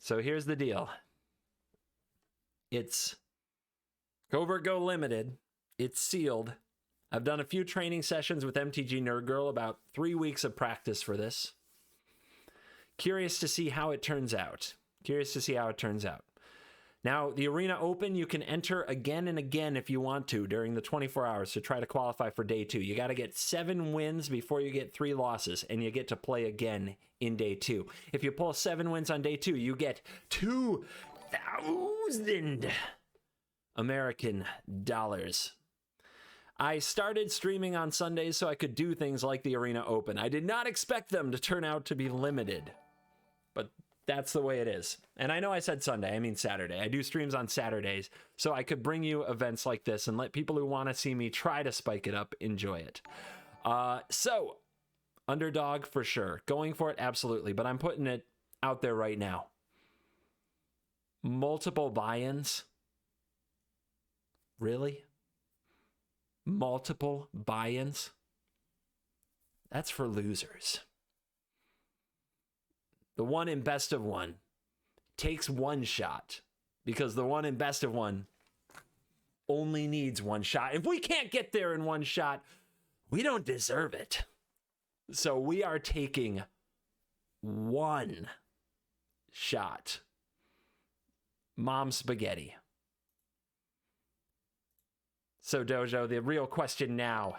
So here's the deal. It's CovertGo Limited. It's sealed. I've done a few training sessions with MTG Nerd Girl, about 3 weeks of practice for this. Curious to see how it turns out. Now, the Arena Open, you can enter again and again if you want to during the 24 hours to try to qualify for day 2. You got to get 7 wins before you get 3 losses, and you get to play again in day 2. If you pull 7 wins on day 2, you get 2,000 American dollars. I started streaming on Sundays so I could do things like the Arena Open. I did not expect them to turn out to be limited, but that's the way it is. And I know I said Sunday, I mean Saturday. I do streams on Saturdays, so I could bring you events like this and let people who want to see me try to spike it up enjoy it. So, underdog for sure. Going for it, absolutely. But I'm putting it out there right now. Multiple buy-ins? Really? Multiple buy-ins? That's for losers. The one in best of one takes one shot because the one in best of one only needs one shot. If we can't get there in one shot, we don't deserve it. So we are taking one shot. Mom spaghetti. So Dojo, the real question now,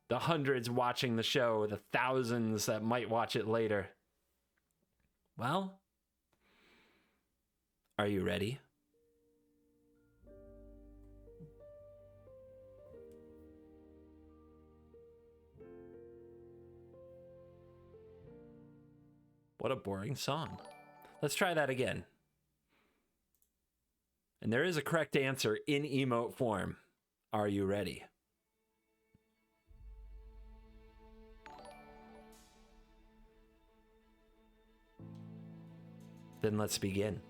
the hundreds watching the show, the thousands that might watch it later. Well, are you ready? What a boring song. Let's try that again. And there is a correct answer in emote form. Are you ready? Then let's begin.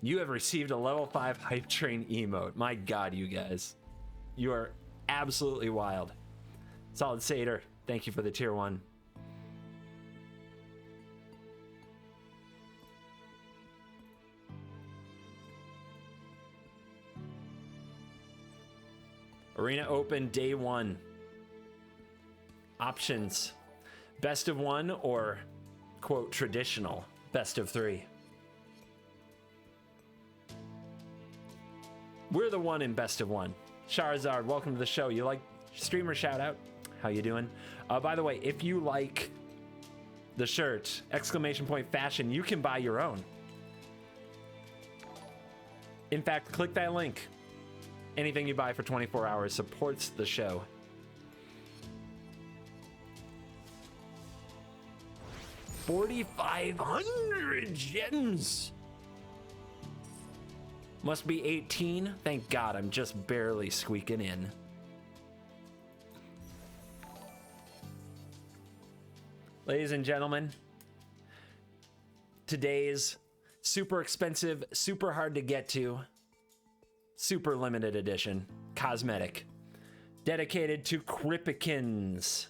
You have received a level 5 hype train emote. My God, you guys. You are absolutely wild. Solid Satyr, thank you for the tier 1. Arena Open Day 1. Options. Best of 1 or, quote, traditional best of 3. We're the one in best of 1. Charizard, welcome to the show. You like streamer shout out? How you doing? By the way, if you like the shirt, !fashion, you can buy your own. In fact, click that link. Anything you buy for 24 hours supports the show. $4,500 gems. Must be 18. Thank God, I'm just barely squeaking in. Ladies and gentlemen, today's super expensive, super hard to get to, super limited edition cosmetic dedicated to Kripikins.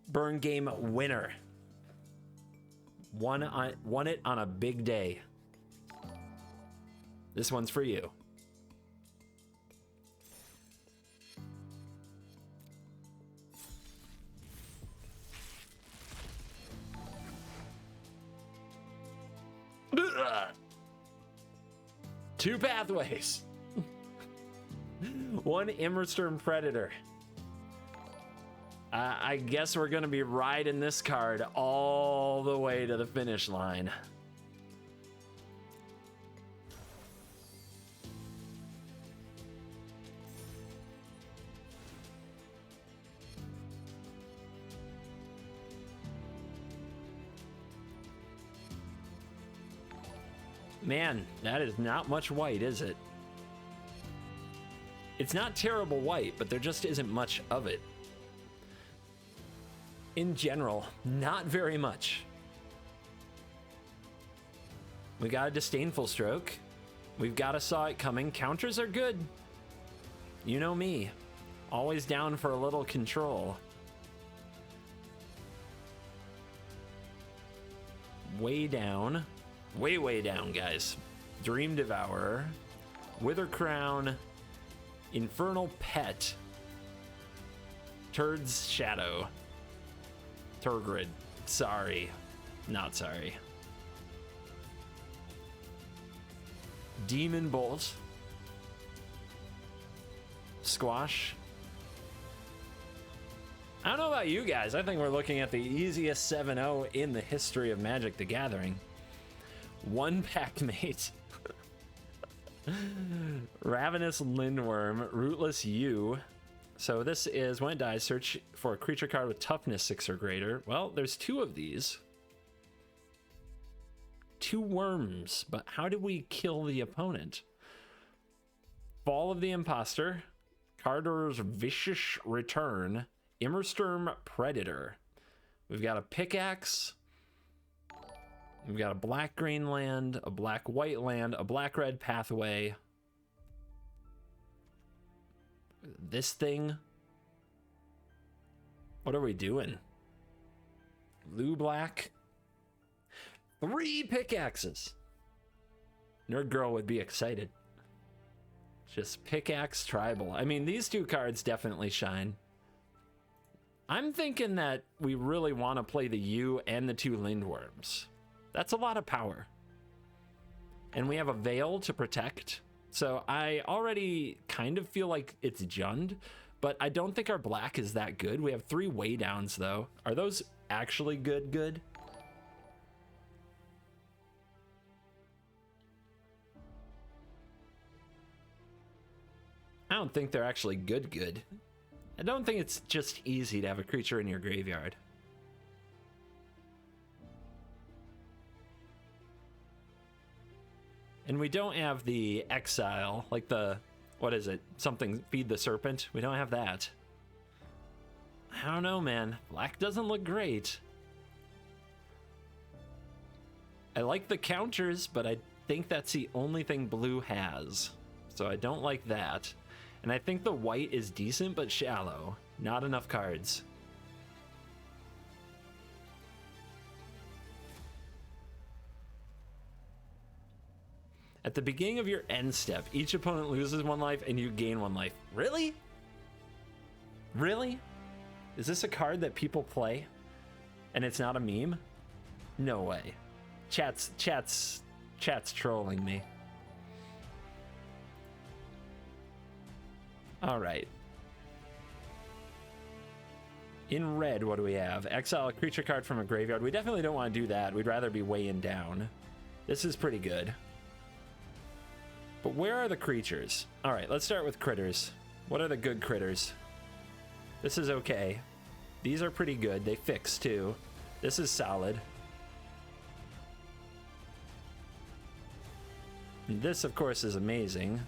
Burn game winner. Won it on a big day. This one's for you. Two pathways. One Immersturm Predator. I guess we're gonna be riding this card all the way to the finish line. Man, that is not much white, is it? It's not terrible white, but there just isn't much of it. In general, not very much. We got a Disdainful Stroke. We've got a Saw It Coming. Counters are good. You know me. Always down for a little control. Way down. Way down, guys. Dream Devourer. Wither Crown. Infernal Pet. Turd's Shadow. Turgrid. Sorry. Not sorry. Demon Bolt. Squash. I don't know about you guys. I think we're looking at the easiest 7-0 in the history of Magic the Gathering. One pack mate. Ravenous Lindworm. Rootless U. So this is when it dies, search for a creature card with toughness 6 or greater. Well, there's 2 of these. 2 worms, but how do we kill the opponent? Fall of the Imposter. Cardor's Vicious Return. Immersturm Predator. We've got a Pickaxe. We've got a black-green land, a black-white land, a black-red pathway. This thing. What are we doing? Blue-black. 3 pickaxes. Nerd Girl would be excited. Just Pickaxe Tribal. I mean, these 2 cards definitely shine. I'm thinking that we really want to play the U and the 2 Lindworms. That's a lot of power. And we have a Veil to protect. So I already kind of feel like it's Jund, but I don't think our black is that good. We have 3 way downs though. Are those actually good? I don't think they're actually good. I don't think it's just easy to have a creature in your graveyard. And we don't have the exile, like the, what is it? Something, Feed the Serpent. We don't have that. I don't know, man. Black doesn't look great. I like the counters, but I think that's the only thing blue has. So I don't like that. And I think the white is decent, but shallow. Not enough cards. At the beginning of your end step, each opponent loses 1 life and you gain 1 life. Really? Really? Is this a card that people play? And it's not a meme? No way. Chat's trolling me. All right. In red, what do we have? Exile a creature card from a graveyard. We definitely don't want to do that. We'd rather be weighing down. This is pretty good. But where are the creatures? All right, let's start with critters. What are the good critters? This is okay. These are pretty good. They fix too. This is solid. And this, of course, is amazing.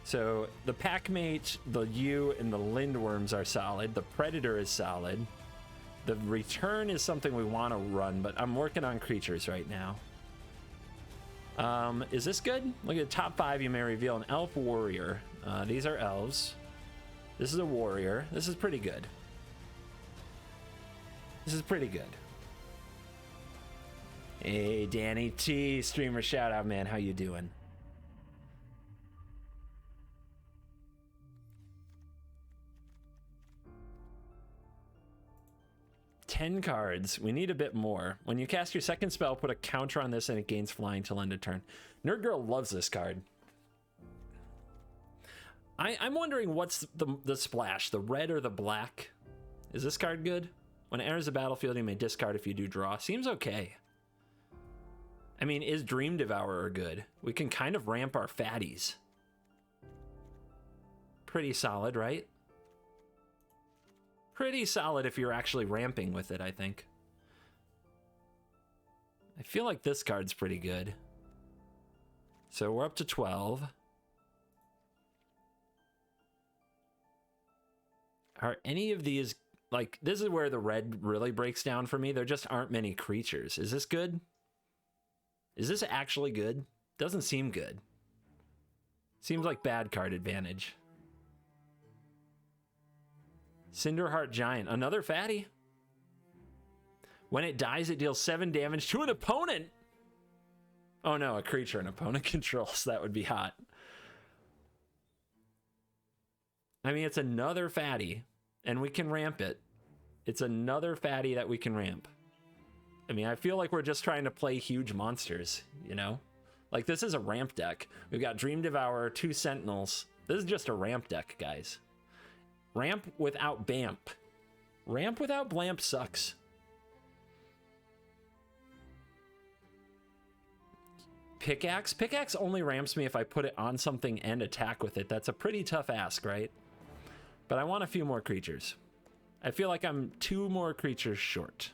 So the Packmate, the U, and the Lindworms are solid. The Predator is solid. The Return is something we want to run, but I'm working on creatures right now. Is this good? Look at the top 5. You may reveal an elf warrior. These are elves. This is a warrior. This is pretty good. This is pretty good. Hey, Danny T, streamer shout out, man. How you doing? $10 cards. We need a bit more. When you cast your second spell, put a counter on this and it gains flying till end of turn. Nerd Girl loves this card. I'm wondering what's the splash, the red or the black? Is this card good? When it enters the battlefield, you may discard if you do draw. Seems okay. I mean, is Dream Devourer good? We can kind of ramp our fatties. Pretty solid, right? Pretty solid if you're actually ramping with it, I think. I feel like this card's pretty good. So we're up to 12. Are any of these Like, this is where the red really breaks down for me. There just aren't many creatures. Is this good? Is this actually good? Doesn't seem good. Seems like bad card advantage. Cinderheart Giant, another fatty. When it dies, it deals 7 damage to an opponent. Oh no, a creature an opponent controls. That would be hot. I mean, it's another fatty, and we can ramp it. It's another fatty that we can ramp. I mean, I feel like we're just trying to play huge monsters, you know? Like, this is a ramp deck. We've got Dream Devourer, 2 Sentinels. This is just a ramp deck, guys. Ramp without Bamp. Ramp without Blamp sucks. Pickaxe? Pickaxe only ramps me if I put it on something and attack with it. That's a pretty tough ask, right? But I want a few more creatures. I feel like I'm 2 more creatures short.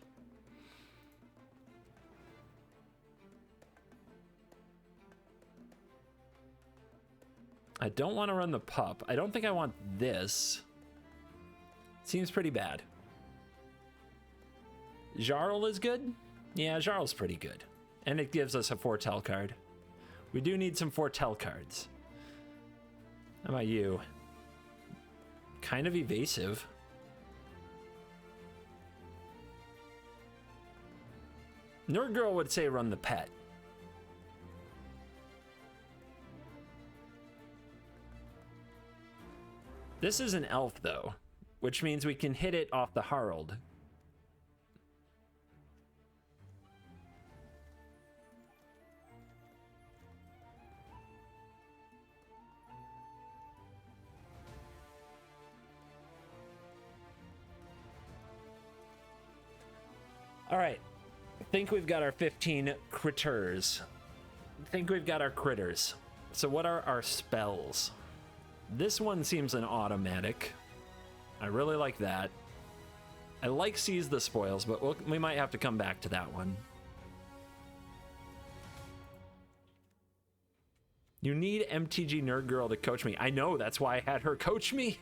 I don't want to run the pup. I don't think I want this. Seems pretty bad. Jarl is good? Yeah, Jarl's pretty good. And it gives us a foretell card. We do need some foretell cards. How about you? Kind of evasive. Nerd Girl would say run the pet. This is an elf, though, which means we can hit it off the Harald. All right, I think we've got our 15 critters. I think we've got our critters. So what are our spells? This one seems an automatic. I really like that. I like Seize the Spoils, but we might have to come back to that one. You need MTG Nerd Girl to coach me. I know, that's why I had her coach me.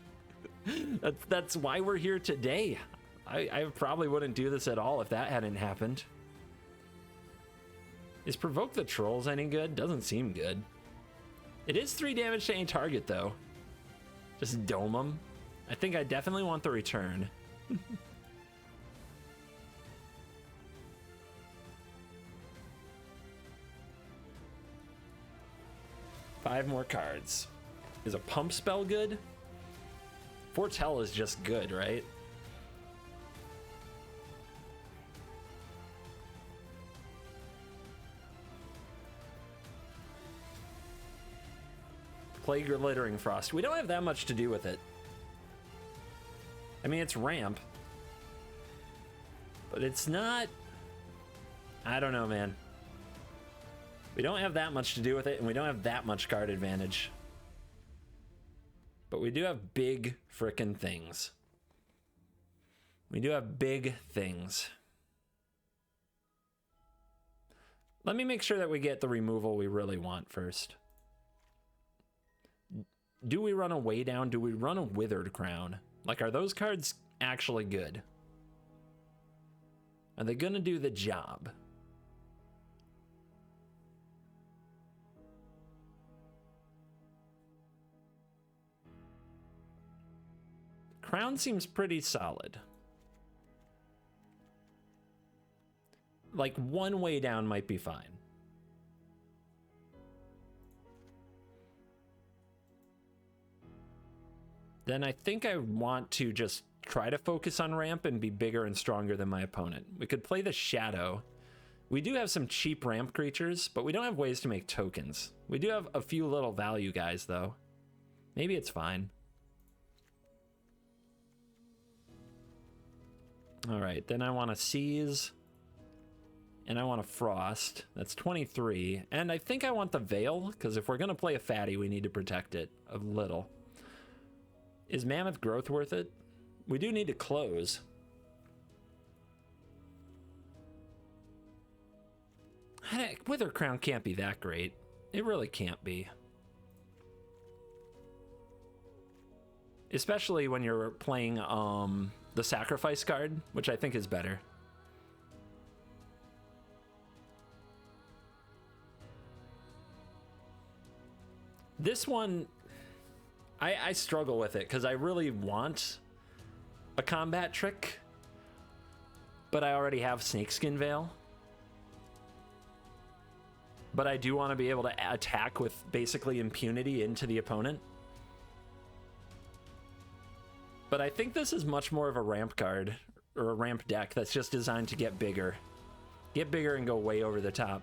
that's why we're here today. I probably wouldn't do this at all if that hadn't happened. Is Provoke the Trolls any good? Doesn't seem good. It is 3 damage to any target, though. Just dome them. I think I definitely want the return. 5 more cards. Is a pump spell good? Foretell is just good, right? Plague or Littering Frost. We don't have that much to do with it. I mean, it's ramp. But it's not... I don't know, man. We don't have that much to do with it, and we don't have that much card advantage. But we do have big frickin' things. We do have big things. Let me make sure that we get the removal we really want first. Do we run a Way Down? Do we run a Withered Crown? Like, are those cards actually good? Are they gonna do the job? Crown seems pretty solid. Like, one Way Down might be fine. Then I think I want to just try to focus on ramp and be bigger and stronger than my opponent. We could play the Shadow. We do have some cheap ramp creatures, but we don't have ways to make tokens. We do have a few little value guys, though. Maybe it's fine. All right, then I want to Seize, and I want to Frost. That's 23, and I think I want the Veil, because if we're going to play a fatty, we need to protect it a little. Is Mammoth Growth worth it? We do need to close. Wither Crown can't be that great. It really can't be. Especially when you're playing the sacrifice card, which I think is better. This one, I struggle with it because I really want a combat trick, but I already have Snakeskin Veil. But I do want to be able to attack with basically impunity into the opponent. But I think this is much more of a ramp card, or a ramp deck that's just designed to get bigger. Get bigger and go way over the top.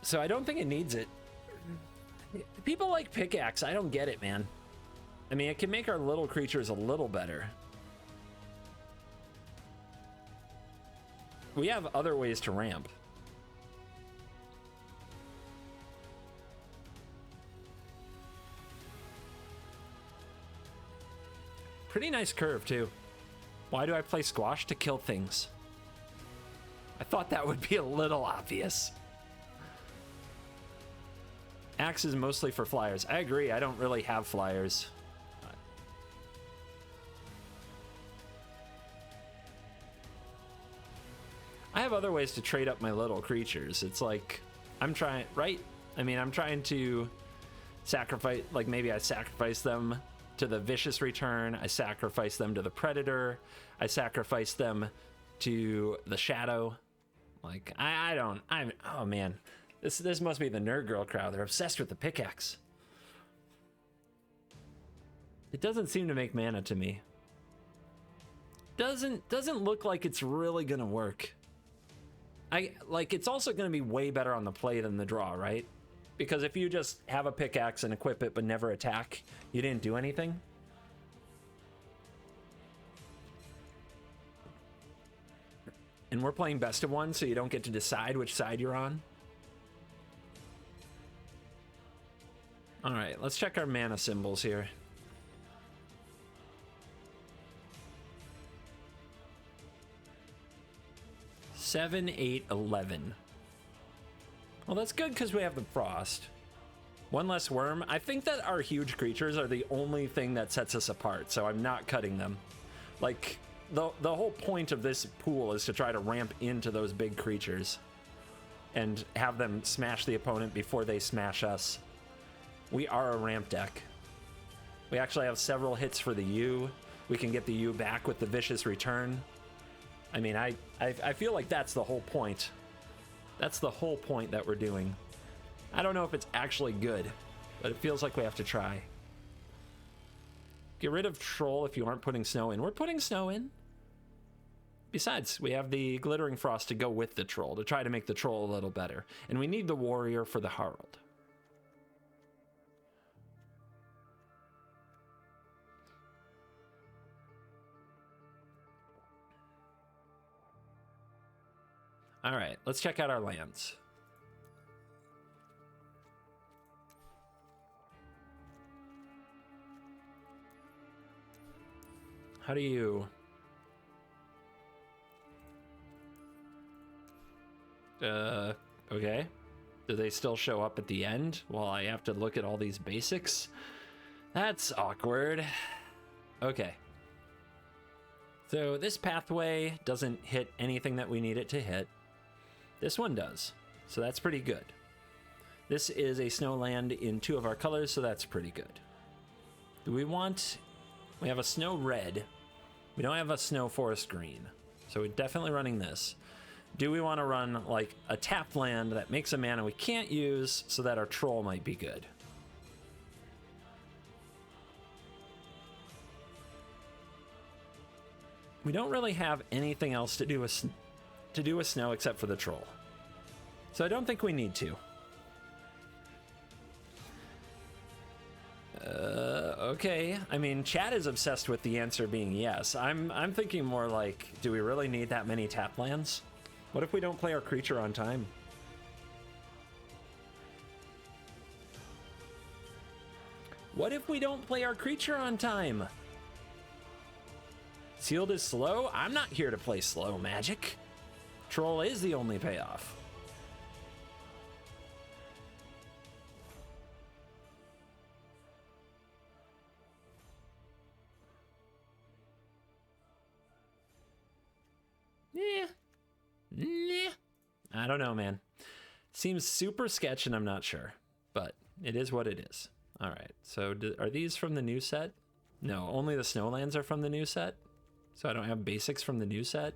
So I don't think it needs it. People like Pickaxe. I don't get it, man. I mean, it can make our little creatures a little better. We have other ways to ramp. Pretty nice curve, too. Why do I play Squash? To kill things. I thought that would be a little obvious. Axe is mostly for flyers. I agree, I don't really have flyers. I have other ways to trade up my little creatures. It's like, I'm trying, right? I mean, I'm trying to sacrifice, like maybe I sacrifice them to the Vicious Return, I sacrifice them to the Predator, I sacrifice them to the Shadow. Like, oh man. This must be the nerd girl crowd. They're obsessed with the pickaxe. It doesn't seem to make mana to me. Doesn't look like it's really gonna work. It's also gonna be way better on the play than the draw, right? Because if you just have a pickaxe and equip it but never attack, you didn't do anything. And we're playing best of one, so you don't get to decide which side you're on. All right, let's check our mana symbols here. Seven, 8, 11. Well, that's good because we have the Frost. One less worm. I think that our huge creatures are the only thing that sets us apart, so I'm not cutting them. Like, the whole point of this pool is to try to ramp into those big creatures and have them smash the opponent before they smash us. We are a ramp deck. We actually have several hits for the U. We can get the U back with the Vicious Return. I mean, I feel like that's the whole point. That's the whole point that we're doing. I don't know if it's actually good, but it feels like we have to try. Get rid of Troll if you aren't putting snow in. We're putting snow in. Besides, we have the Glittering Frost to go with the Troll, to try to make the Troll a little better. And we need the Warrior for the Herald. All right, let's check out our lands. How do you... okay. Do they still show up at the end while I have to look at all these basics? That's awkward. Okay. So this pathway doesn't hit anything that we need it to hit. This one does, so that's pretty good. This is a snow land in 2 of our colors, so that's pretty good. Do we want... We have a snow red. We don't have a snow forest green, so we're definitely running this. Do we want to run like a tap land that makes a mana we can't use so that our troll might be good? We don't really have anything else to do with snow except for the troll. So I don't think we need to. Okay. I mean, chat is obsessed with the answer being yes. I'm thinking more like, do we really need that many tap lands? What if we don't play our creature on time? What if we don't play our creature on time? Sealed is slow? I'm not here to play slow Magic. Troll is the only payoff. I don't know, man. Seems super sketch and I'm not sure, but it is what it is. All right, so are these from the new set? No, only the Snowlands are from the new set. So I don't have basics from the new set.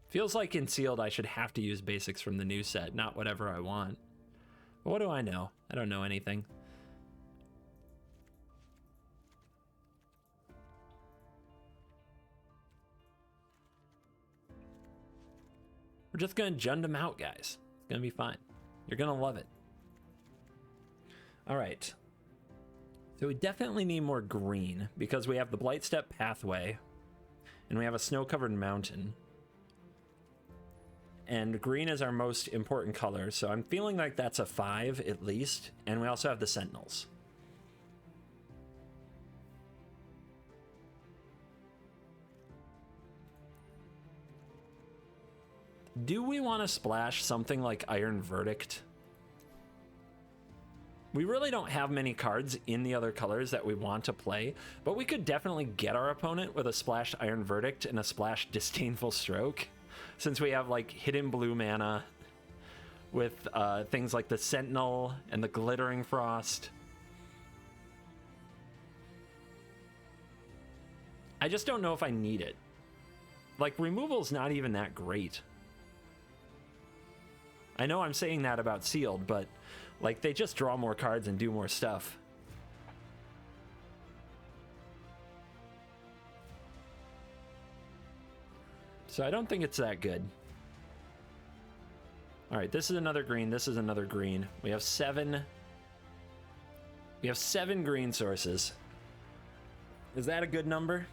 Feels like in sealed I should have to use basics from the new set, not whatever I want. But what do I know? I don't know anything. We're just gonna jund them out, guys. It's gonna be fine. You're gonna love it. All right. So we definitely need more green because we have the Blightstep pathway and we have a snow-covered mountain. And green is our most important color, so I'm feeling like that's a 5 at least. And we also have the Sentinels. Do we want to splash something like Iron Verdict? We really don't have many cards in the other colors that we want to play, but we could definitely get our opponent with a splashed Iron Verdict and a splashed Disdainful Stroke, since we have like hidden blue mana with things like the Sentinel and the Glittering Frost. I just don't know if I need it. Like, removal's not even that great. I know I'm saying that about sealed, but like they just draw more cards and do more stuff. So I don't think it's that good. All right, this is another green. This is another green. We have 7. We have 7 green sources. Is that a good number?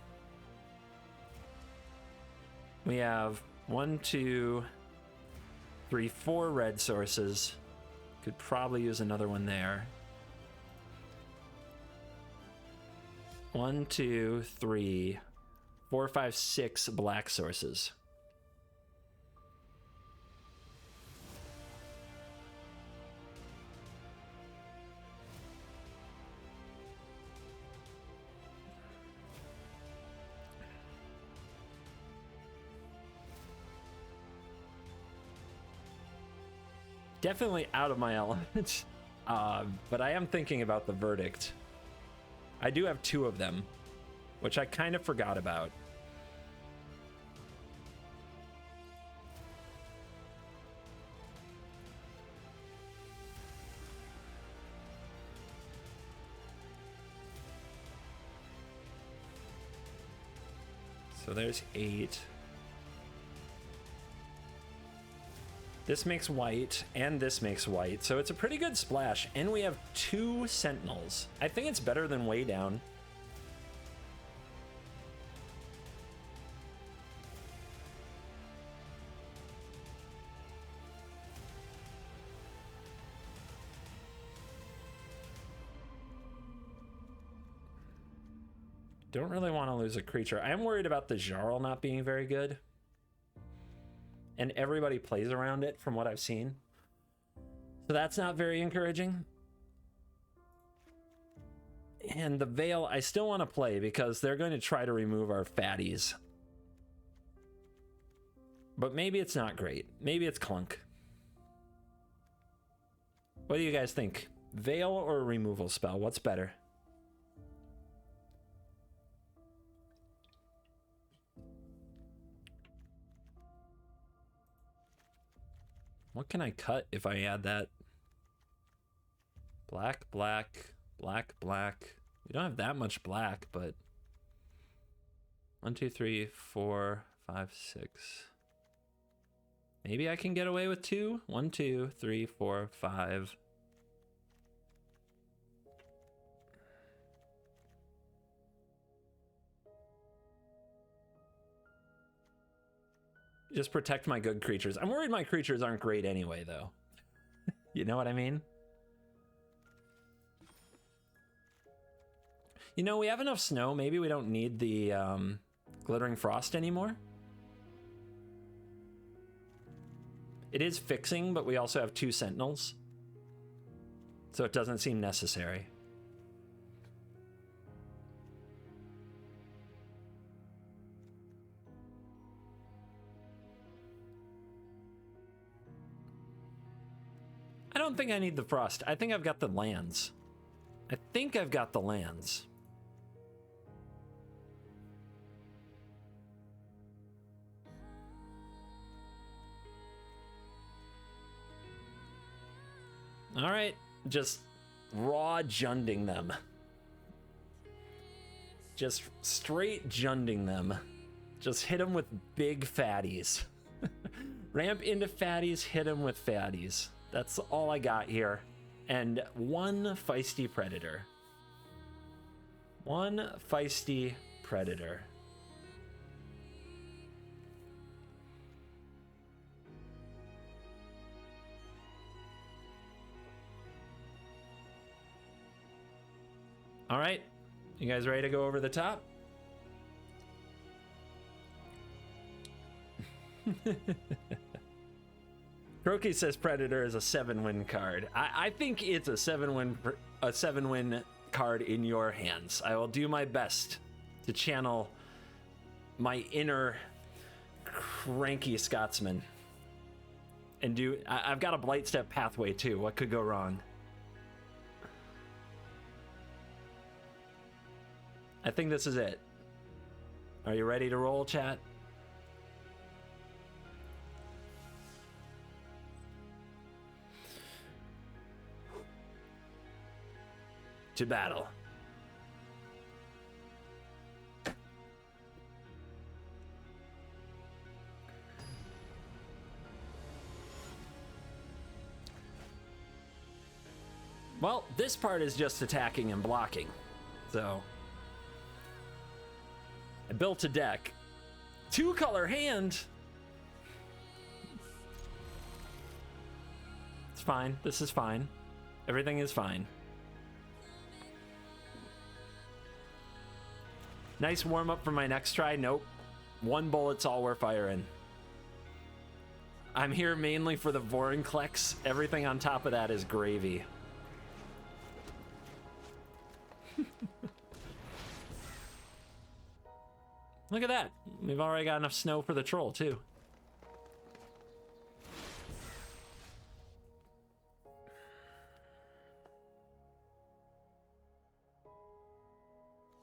We have 1, 2, 3, 4 red sources. Could probably use another one there. 1, 2, 3, 4, 5, 6 black sources. Definitely out of my element, but I am thinking about the Verdict. I do have 2 of them, which I kind of forgot about. So there's 8. This makes white, and this makes white, so it's a pretty good splash, and we have 2 Sentinels. I think it's better than way down. Don't really want to lose a creature. I am worried about the Jarl not being very good. And everybody plays around it from what I've seen. So that's not very encouraging. And the Veil, I still want to play because they're going to try to remove our fatties. But maybe it's not great. Maybe it's clunk. What do you guys think? Veil or removal spell? What's better? What can I cut if I add that? Black, black, black, black. We don't have that much black, but 1, 2, 3, 4, 5, 6. Maybe I can get away with 2. 1, 2, 3, 4, 5. Just protect my good creatures. I'm worried my creatures aren't great anyway, though. You know what I mean? You know, we have enough snow. Maybe we don't need the Glittering Frost anymore. It is fixing, but we also have 2 Sentinels. So it doesn't seem necessary. don't think I need the frost. I think I've got the lands. I think I've got the lands. All right, just raw junding them. Just straight junding them. Just hit them with big fatties. Ramp into fatties, hit them with fatties. That's all I got here. And one feisty predator. One feisty predator. All right, you guys ready to go over the top? Croaky says Predator is a 7-win card. I think it's a 7-win card in your hands. I will do my best to channel my inner cranky Scotsman and do. I've got a Blight Step pathway too. What could go wrong? I think this is it. Are you ready to roll, chat? To battle. Well, this part is just attacking and blocking. So I built a deck. 2-color hand. It's fine. This is fine. Everything is fine. Nice warm up for my next try. Nope. 1 bullet's all we're firing. I'm here mainly for the Vorinclex. Everything on top of that is gravy. Look at that. We've already got enough snow for the troll, too.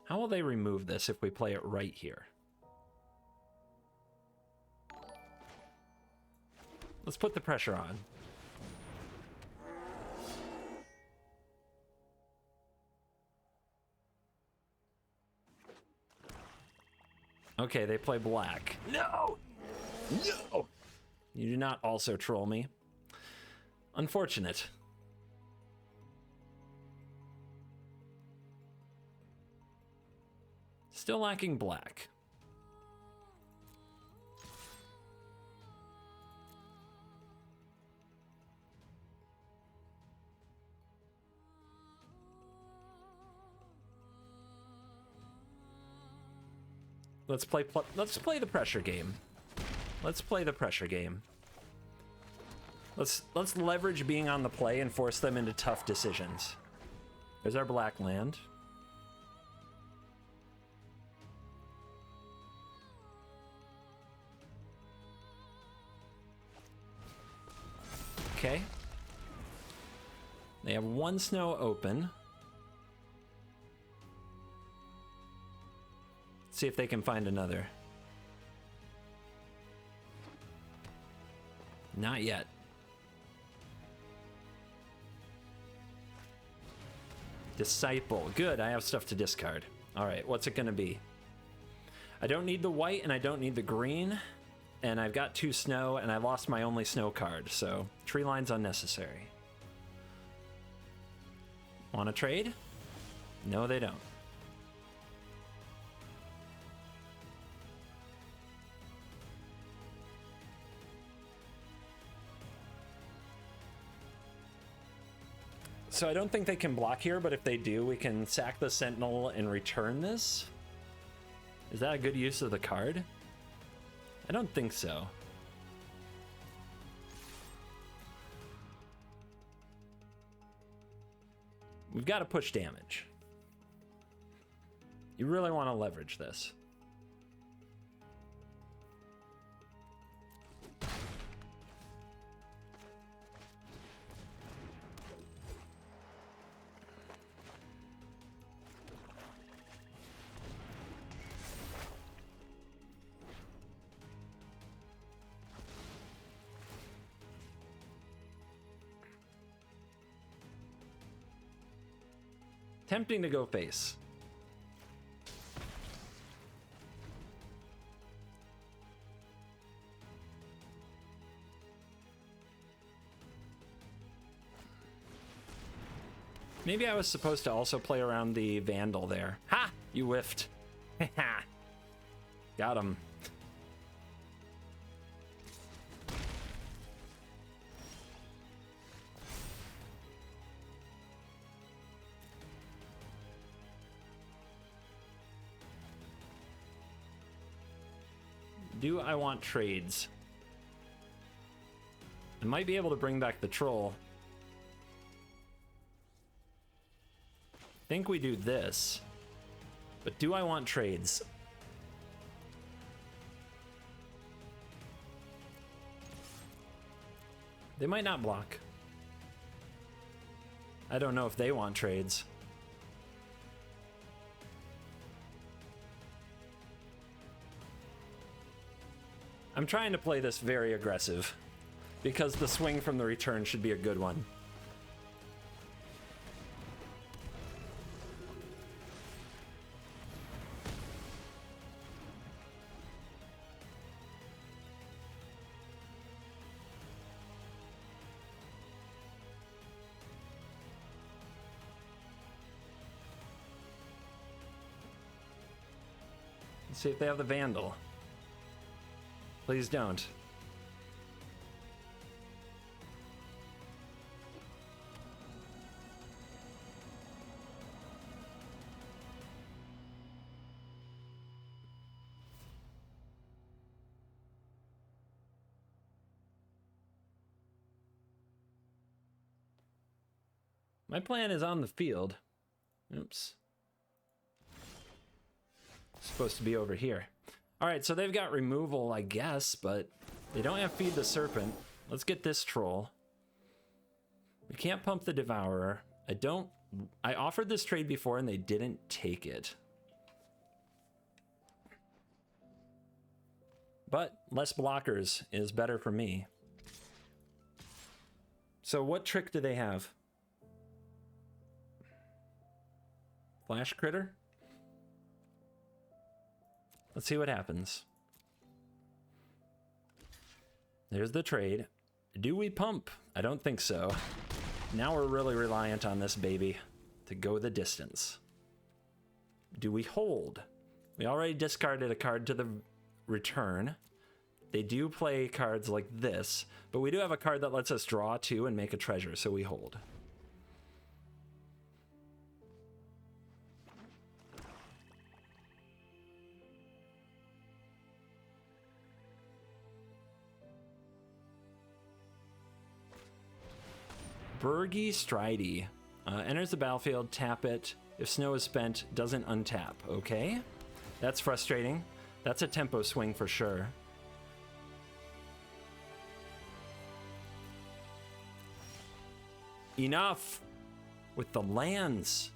How will they remove this if we play it right here? Let's put the pressure on. Okay, they play black. No! No! You do not also troll me. Unfortunate. Still lacking black. Let's play the pressure game. Let's play the pressure game. Let's leverage being on the play and force them into tough decisions. There's our black land. Okay. They have 1 snow open. Let's see if they can find another. Not yet. Disciple. Good, I have stuff to discard. All right, what's it gonna be? I don't need the white and I don't need the green. And I've got 2 snow, and I lost my only snow card, so tree line's unnecessary. Want to trade? No, they don't. So I don't think they can block here, but if they do, we can sack the Sentinel and return this. Is that a good use of the card? I don't think so. We've got to push damage. You really want to leverage this. Tempting to go face. Maybe I was supposed to also play around the Vandal there. Ha! You whiffed. Ha! Got him. Do I want trades? I might be able to bring back the troll. I think we do this. But do I want trades? They might not block. I don't know if they want trades. I'm trying to play this very aggressive because the swing from the return should be a good one. Let's see if they have the Vandal. Please don't. My plan is on the field. Oops. Supposed to be over here. All right, so they've got removal, I guess, but they don't have Feed the Serpent. Let's get this troll. We can't pump the Devourer. I offered this trade before and they didn't take it. But less blockers is better for me. So what trick do they have? Flash Critter? Let's see what happens. There's the trade. Do we pump? I don't think so. Now we're really reliant on this baby to go the distance. Do we hold? We already discarded a card to the return. They do play cards like this, but we do have a card that lets us draw two and make a treasure, so we hold. Burgy Stridey. Enters the battlefield, tap it. If snow is spent, doesn't untap. Okay. That's frustrating. That's a tempo swing for sure. Enough with the lands.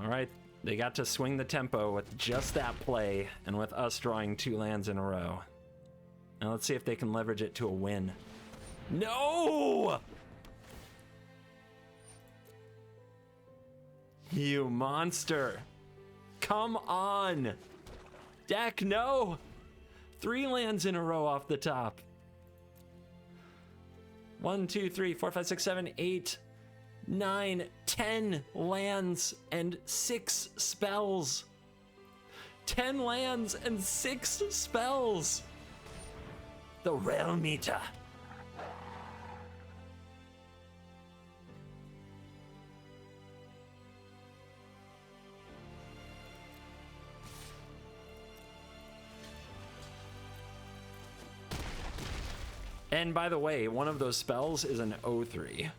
All right, they got to swing the tempo with just that play and with us drawing two lands in a row. Now let's see if they can leverage it to a win. No! You monster. Come on. Deck, no. 3 lands in a row off the top. 1, 2, 3, 4, 5, 6, 7, 8, 9, 10 lands and 6 spells. 10 lands and 6 spells. The Realm Eater. And by the way, one of those spells is an 0-3.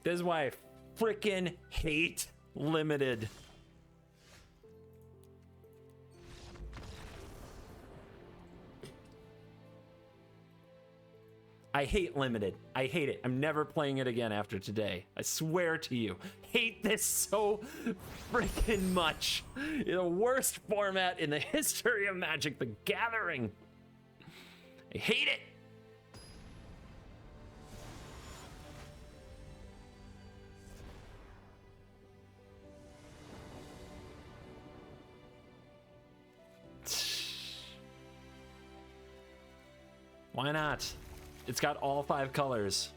This is why I freaking hate limited. I hate limited. I hate it. I'm never playing it again after today. I swear to you. Hate this so freaking much. The worst format in the history of Magic the Gathering. I hate it. Why not? It's got all 5 colors.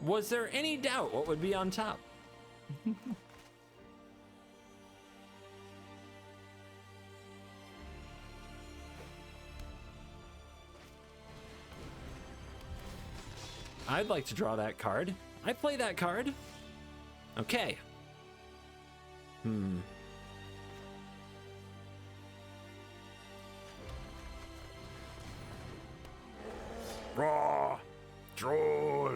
Was there any doubt what would be on top? I'd like to draw that card. I play that card. Okay. Raw. Troll.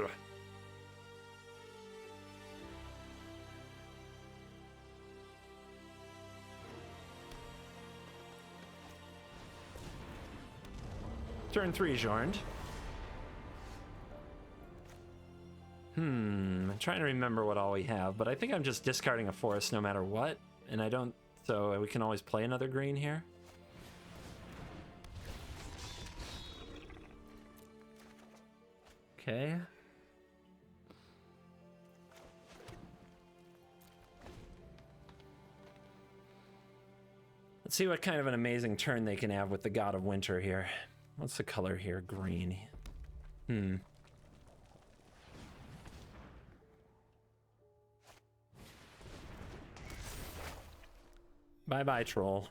Turn 3, Jornd. I'm trying to remember what all we have, but I think I'm just discarding a forest no matter what, and I don't, so we can always play another green here. Okay. Let's see what kind of an amazing turn they can have with the God of Winter here. What's the color here? Green. Bye-bye, troll.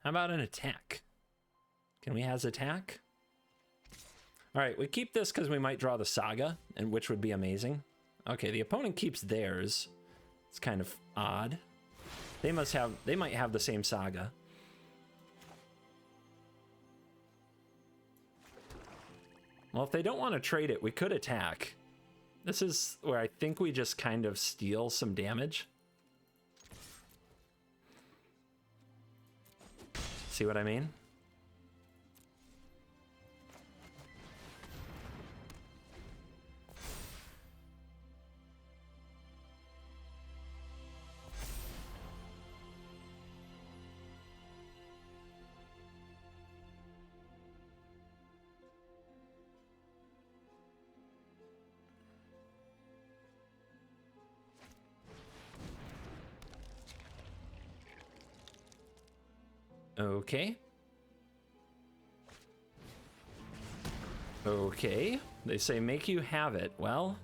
How about an attack? Can we has attack? All right, we keep this because we might draw the Saga, and which would be amazing. Okay, the opponent keeps theirs. It's kind of odd. They might have the same Saga. Well, if they don't want to trade it, we could attack. This is where I think we just kind of steal some damage. See what I mean? Okay. Okay. They say make you have it. Well.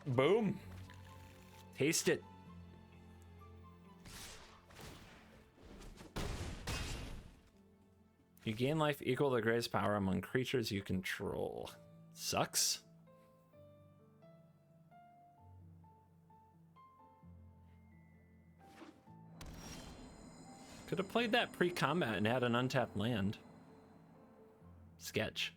Boom. Taste it. You gain life equal to the greatest power among creatures you control. Sucks. Could have played that pre-combat and had an untapped land. Sketch.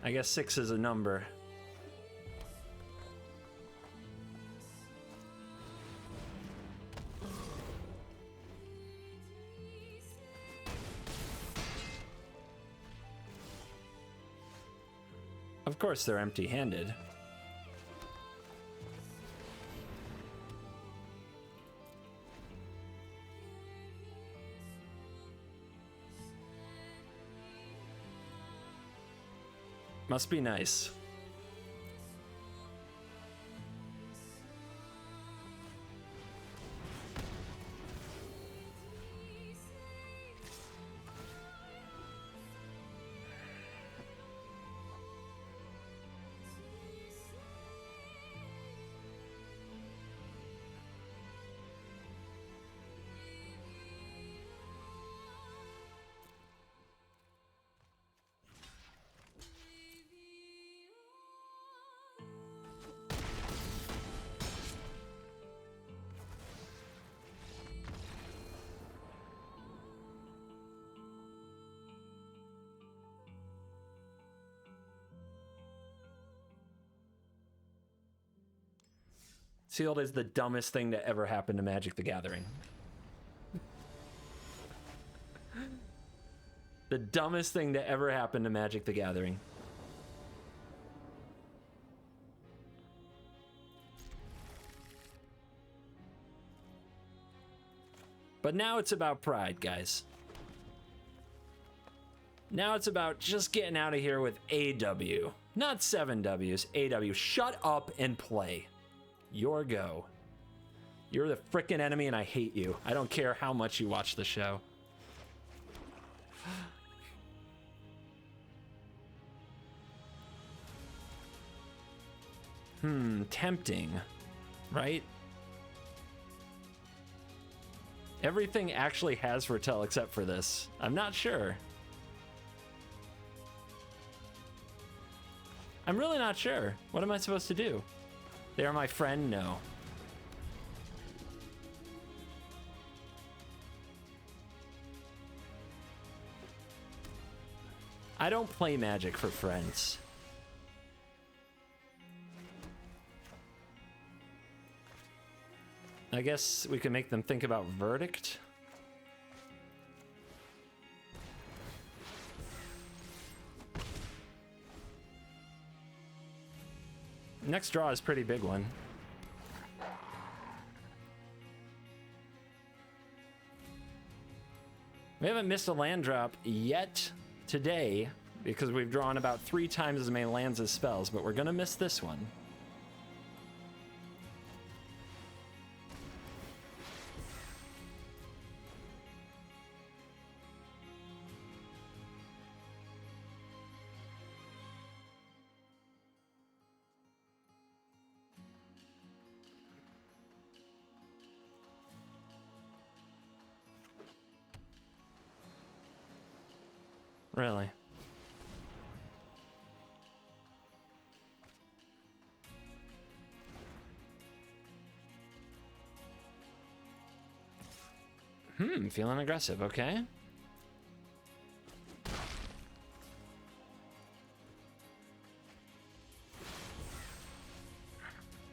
I guess 6 is a number. Of course they're empty-handed. Must be nice. Sealed is the dumbest thing to ever happen to Magic the Gathering. The dumbest thing to ever happen to Magic the Gathering. But now it's about pride, guys. Now it's about just getting out of here with AW. Not 7 Ws, AW. Shut up and play. Your go. You're the frickin' enemy and I hate you. I don't care how much you watch the show. Tempting, right? Everything actually has Fertel except for this. I'm not sure. I'm really not sure. What am I supposed to do? They are my friend? No. I don't play Magic for friends. I guess we can make them think about Verdict. Next draw is a pretty big one. We haven't missed a land drop yet today because we've drawn about 3 times as many lands as spells, but we're gonna miss this one. Really? Feeling aggressive, okay.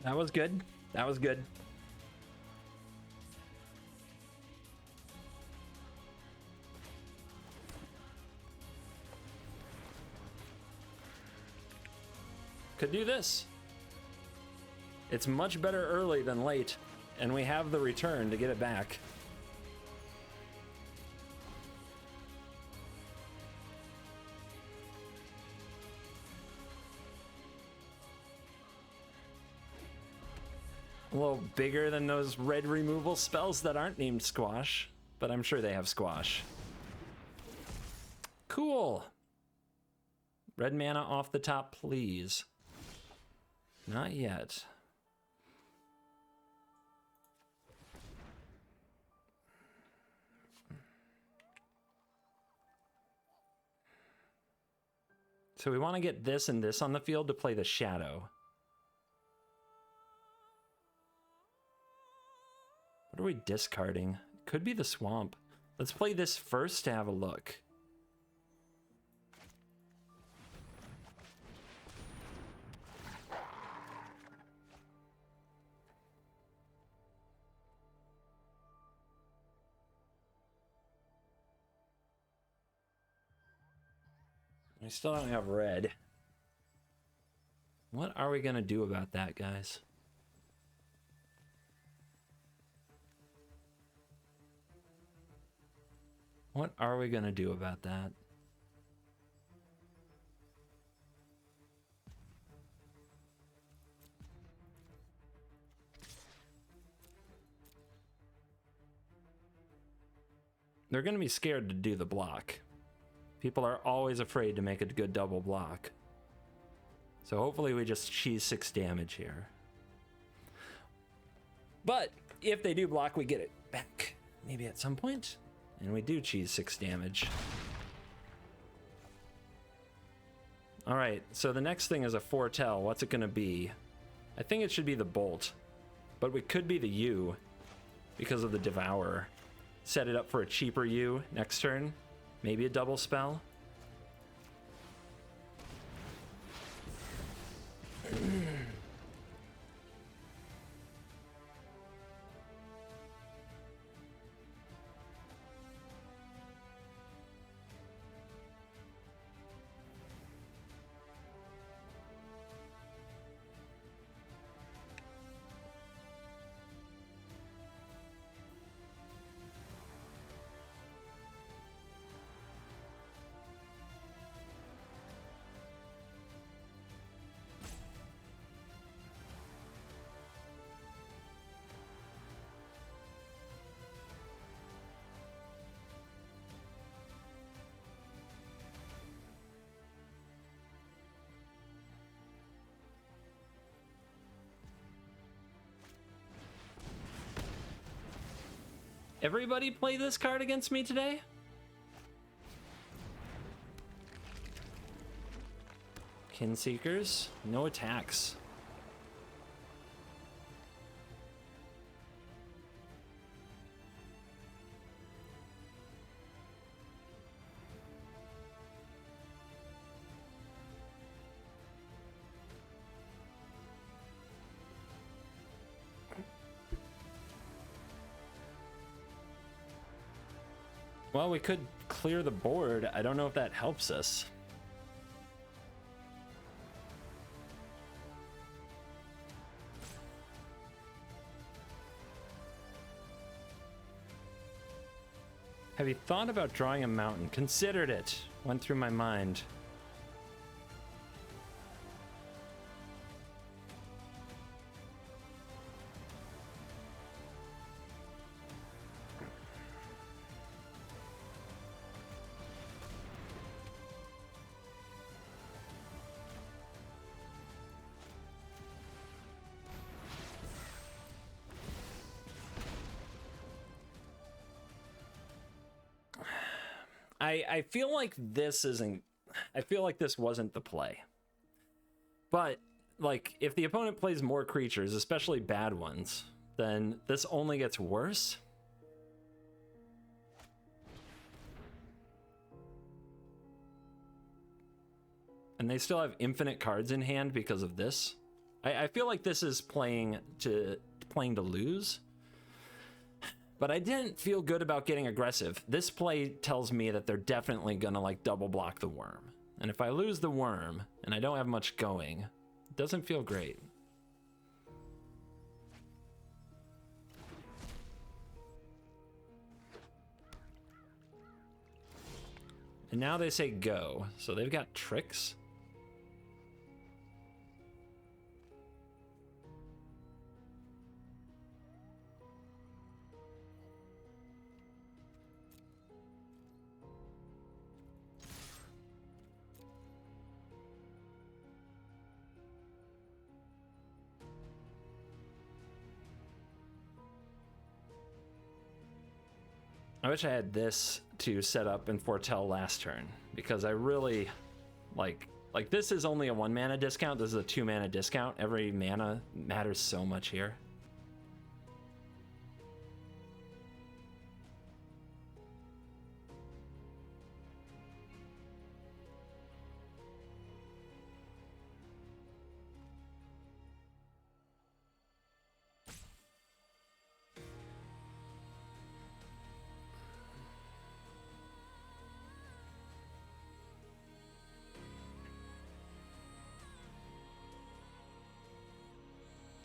That was good. That was good. Could do this. It's much better early than late, and we have the return to get it back. A little bigger than those red removal spells that aren't named Squash, but I'm sure they have Squash. Cool. Red mana off the top, please. Not yet. So we want to get this and this on the field to play the Shadow. What are we discarding? Could be the Swamp. Let's play this first to have a look. We still don't have red. What are we gonna do about that, guys? What are we gonna do about that? They're gonna be scared to do the block. People are always afraid to make a good double block. So hopefully we just cheese 6 damage here. But if they do block, we get it back. Maybe at some point. And we do cheese 6 damage. Alright, so the next thing is a foretell. What's it gonna be? I think it should be the Bolt. But we could be the U because of the Devourer. Set it up for a cheaper U next turn. Maybe a double spell. Everybody play this card against me today? Kinseekers, no attacks. Well, we could clear the board. I don't know if that helps us. Have you thought about drawing a mountain? Considered it. Went through my mind. I feel like this isn't... I feel like this wasn't the play. But, like, if the opponent plays more creatures, especially bad ones, then this only gets worse. And they still have infinite cards in hand because of this. I feel like this is playing to lose. But I didn't feel good about getting aggressive. This play tells me that they're definitely gonna like double block the worm. And if I lose the worm and I don't have much going, it doesn't feel great. And now they say go. So they've got tricks. I wish I had this to set up and foretell last turn, because I really like this is only a 1 mana discount. This is a 2 mana discount. Every mana matters so much here.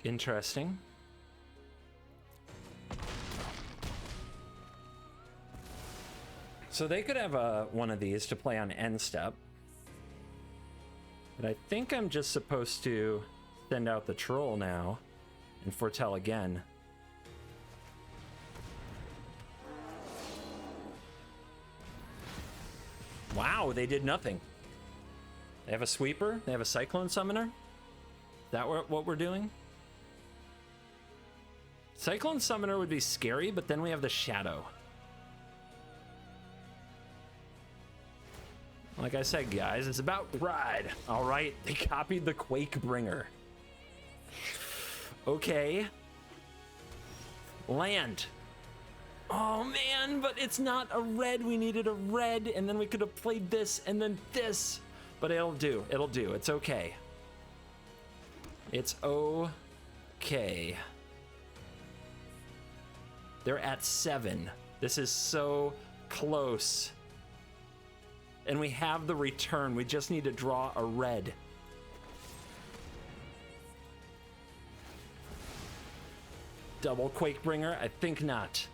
Interesting. So they could have one of these to play on end step. But I think I'm just supposed to send out the troll now and foretell again. Wow, they did nothing. They have a sweeper. They have a cyclone summoner. Is that what we're doing? Cyclone Summoner would be scary, but then we have the Shadow. Like I said, guys, it's about ride. All right, they copied the Quake Bringer. Okay. Land. Oh, man, but it's not a red. We needed a red, and then we could have played this and then this. But it'll do. It'll do. It's okay. It's okay. They're at 7. This is so close. And we have the return. We just need to draw a red. Double Quakebringer? I think not.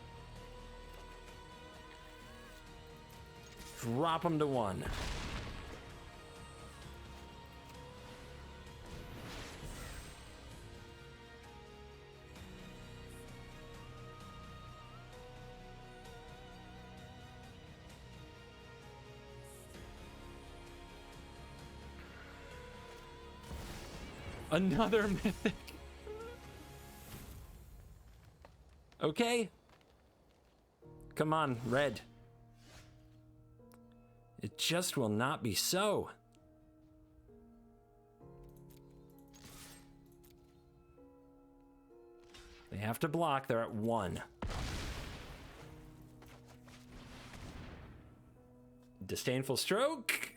Drop them to 1. Another mythic. Okay. come on, red. It just will not be so. They have to block. They're at 1. Disdainful stroke.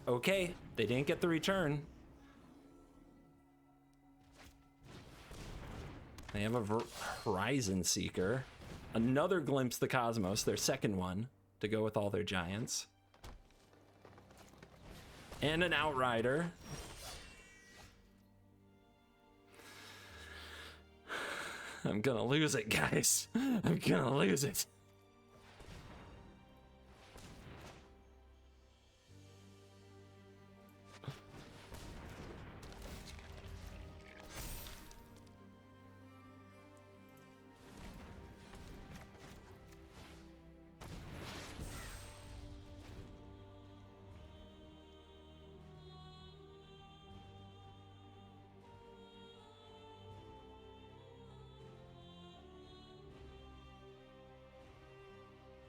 Okay, they didn't get the return. They have a Horizon Seeker. Another Glimpse the Cosmos, their second one, to go with all their giants. And an Outrider. I'm gonna lose it, guys. I'm gonna lose it.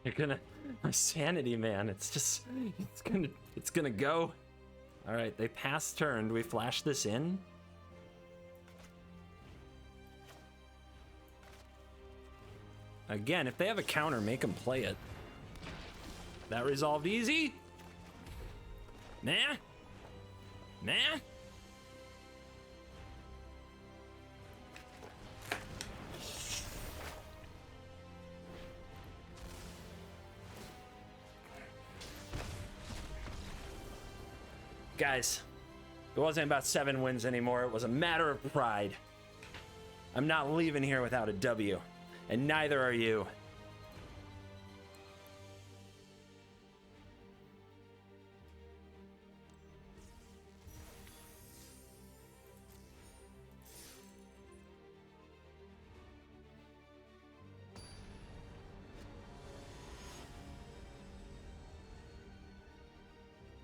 You're gonna, my sanity, man. It's just, it's gonna go. All right, they pass turn. Do we flash this in? Again, if they have a counter, make them play it. That resolved easy. Nah. Nah. Guys, it wasn't about 7 wins anymore. It was a matter of pride. I'm not leaving here without a W, and neither are you.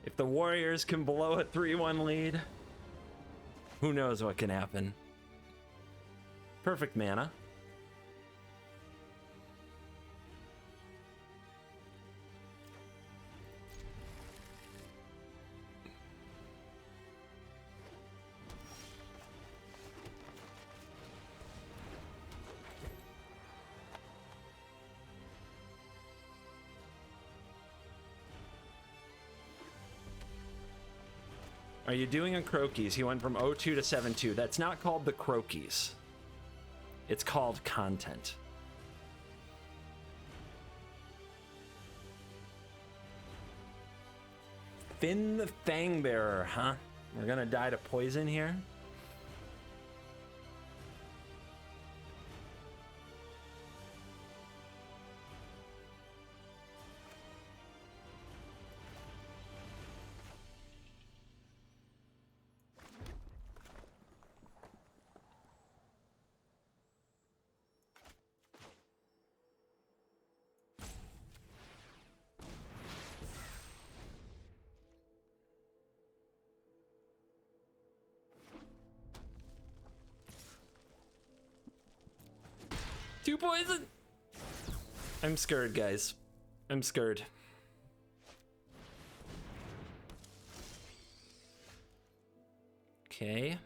If the Warriors can blow a 3-1 lead, who knows what can happen. Perfect mana. Are you doing a Croakies? He went from 0-2 to 7-2. That's not called the Croakies. It's called content. Finn the Fangbearer, huh? We're gonna die to poison here? Two poison! I'm scared, guys. I'm scared. Okay.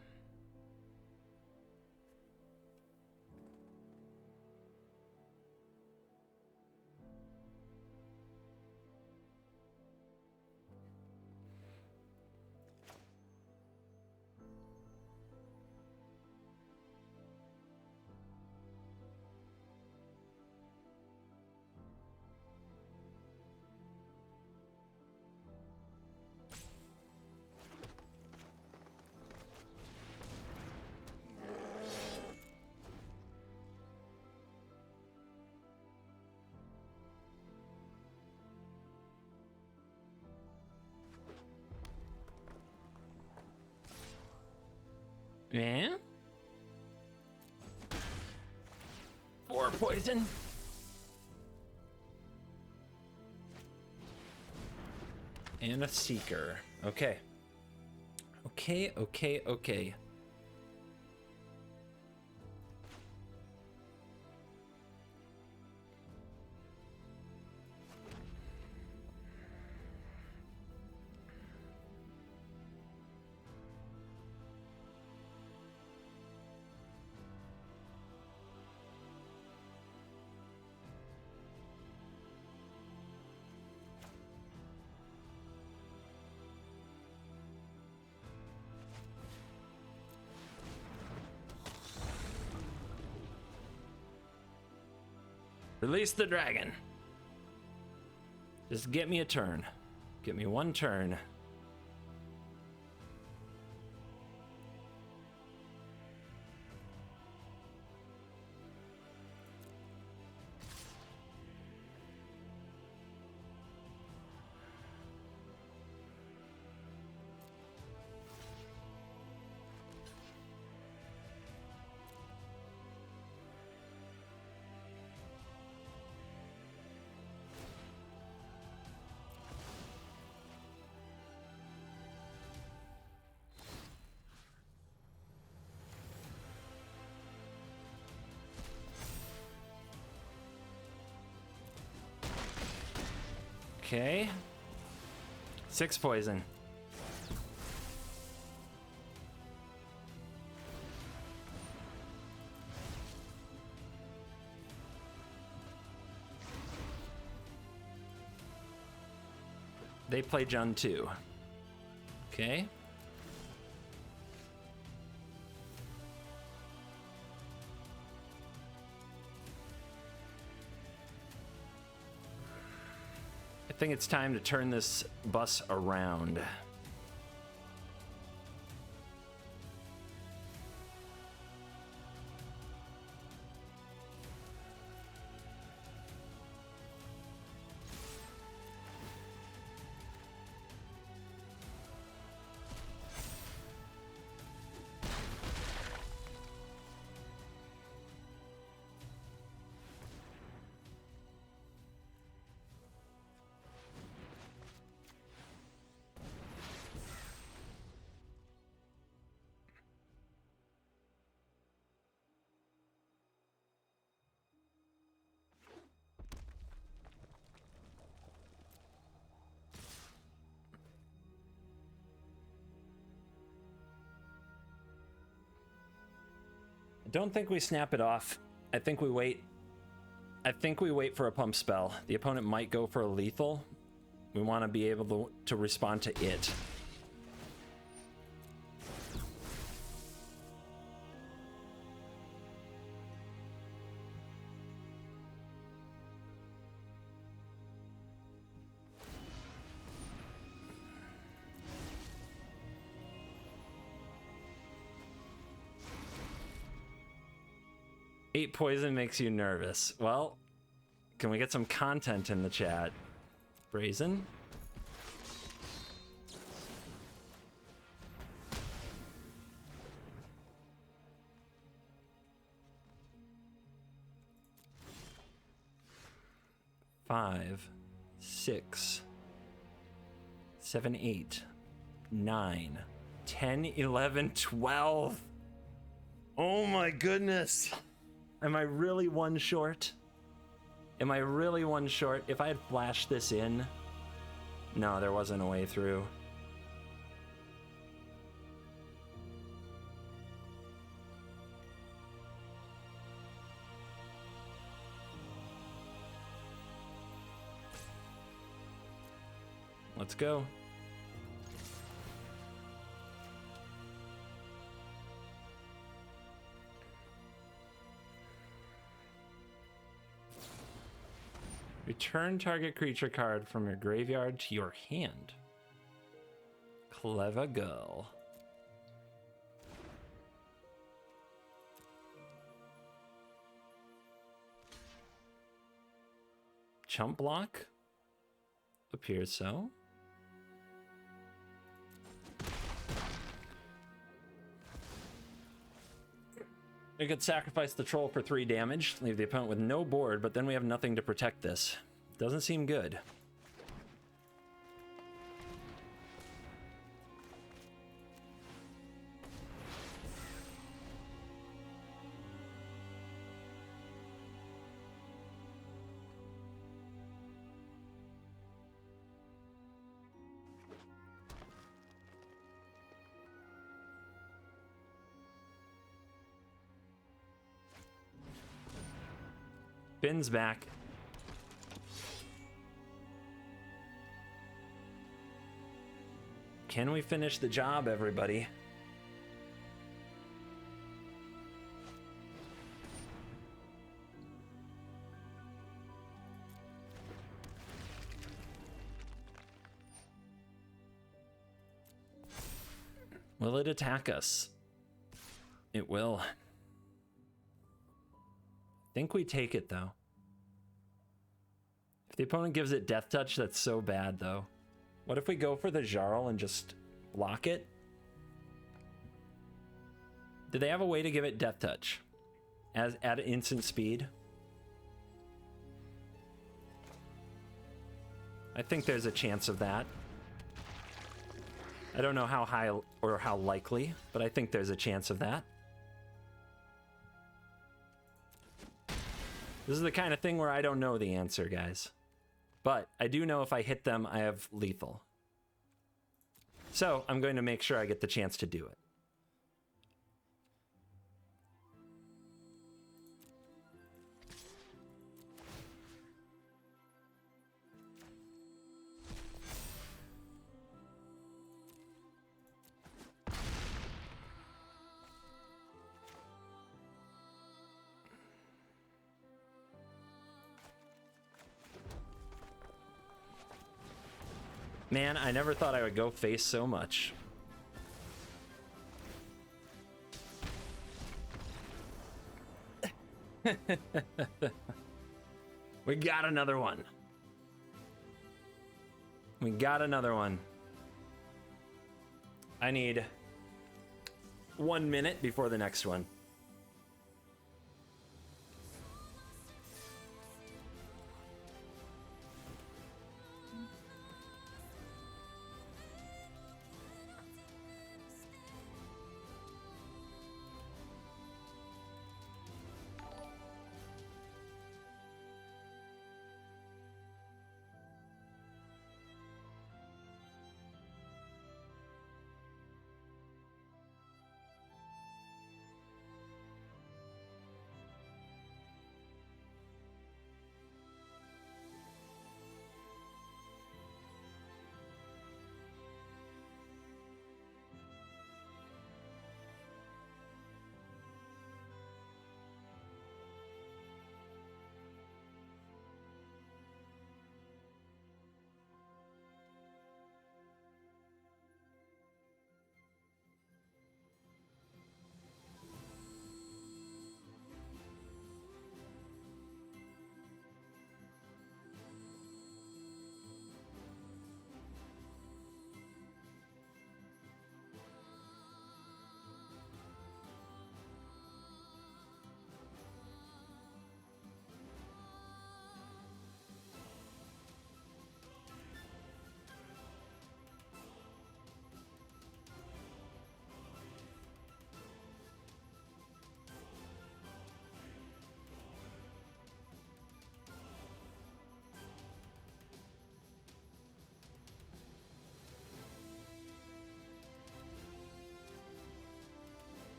Yeah? 4 poison. And a Seeker. Okay. Okay. Release the dragon. Just get me a turn. Get me one turn. Okay. 6 poison. They play Jun too. Okay. I think it's time to turn this bus around. Don't think we snap it off. I think we wait. I think we wait for a pump spell. The opponent might go for a lethal. We want to be able to respond to it. Eight poison makes you nervous. Well, can we get some content in the chat? Brazen? Five, 6, 7, 8, 9, 10, 11, 12. Oh my goodness. Am I really one short? Am I really one short? If I had flashed this in... No, there wasn't a way through. Let's go. Return target creature card from your graveyard to your hand. Clever girl. Chump block? Appears so. We could sacrifice the troll for 3 damage, leave the opponent with no board, but then we have nothing to protect this. Doesn't seem good. Finn's back. Can we finish the job, everybody? Will it attack us? It will. I think we take it, though. If the opponent gives it Death Touch, that's so bad, though. What if we go for the Jarl and just block it? Do they have a way to give it Death Touch? At instant speed? I think there's a chance of that. I don't know how high or how likely, but I think there's a chance of that. This is the kind of thing where I don't know the answer, guys. But I do know if I hit them, I have lethal. So I'm going to make sure I get the chance to do it. Man, I never thought I would go face so much. We got another one. We got another one. I need 1 minute before the next one.